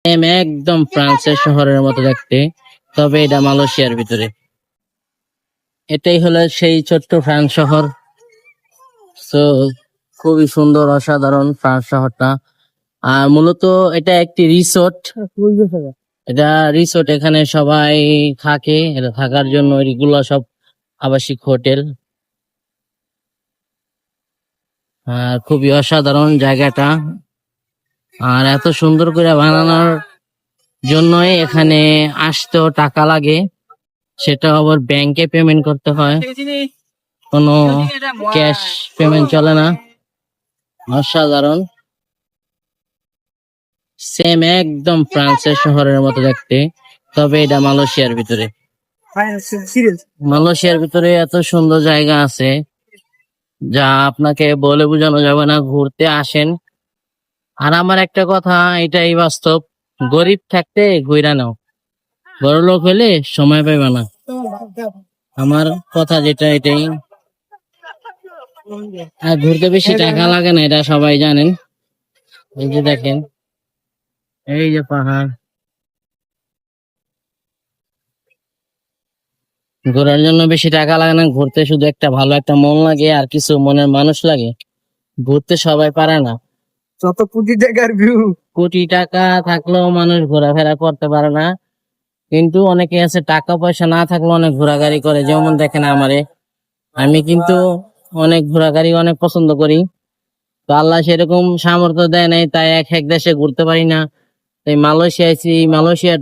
একদম ফ্রান্সের শহরের মতো দেখতে, তবে এটা মালয়েশিয়ার ভিতরে। এটাই হলো সেই ছোট্ট ফ্রান্স শহর। তো খুবই সুন্দর, অসাধারণ ফ্রান্স শহরটা। আর মূলত এটা একটি রিসোর্ট। এটা রিসোর্ট, এখানে সবাই থাকে, এটা থাকার জন্য এগুলো সব আবাসিক হোটেল। আর খুবই অসাধারণ জায়গাটা। আর এত সুন্দর করে বানানোর জন্যই এখানে আসতেও টাকা লাগে, সেটা আবার ব্যাংকে পেমেন্ট করতে হয়, কোনো ক্যাশ পেমেন্ট চলে না। অসাধারণ, সেম একদম ফ্রান্সের শহরের মতো দেখতে, তবে এটা মালয়েশিয়ার ভিতরে। মালয়েশিয়ার ভিতরে এত সুন্দর জায়গা আছে যা আপনাকে বলে বোঝানো যাবে না। ঘুরতে আসেন। আর আমার একটা কথা, এটাই বাস্তব, গরিব থাকতে ঘুরা নাও, বড়লোক হলে সময় পাইবা না। আমার কথা যেটা এটাই। আর ঘুরতে বেশি টাকা লাগে না, এটা সবাই জানেন। এই যে দেখেন, এই যে পাহাড়, ঘোরার জন্য বেশি টাকা লাগে না, ঘুরতে শুধু একটা ভালো একটা মন লাগে আর কিছু মনের মানুষ লাগে। ঘুরতে সবাই পারে না। যত কোটি টাকার ভিউ, কোটি টাকা থাকলেও মানুষ ঘোরাফেরা করতে পারে না। কিন্তু অনেকে আছে টাকা পয়সা না থাকলেও অনেক ঘোরাঘুরি করে, যেমন দেখেন আমারে। আমি কিন্তু অনেক ঘোরাঘুরি অনেক পছন্দ করি। তো আল্লাহ সেরকম সামর্থ্য দেয় নাই, তাই এক এক দেশে ঘুরতে পারি না। এই মালয়েশিয়া আইছি, মালয়েশিয়া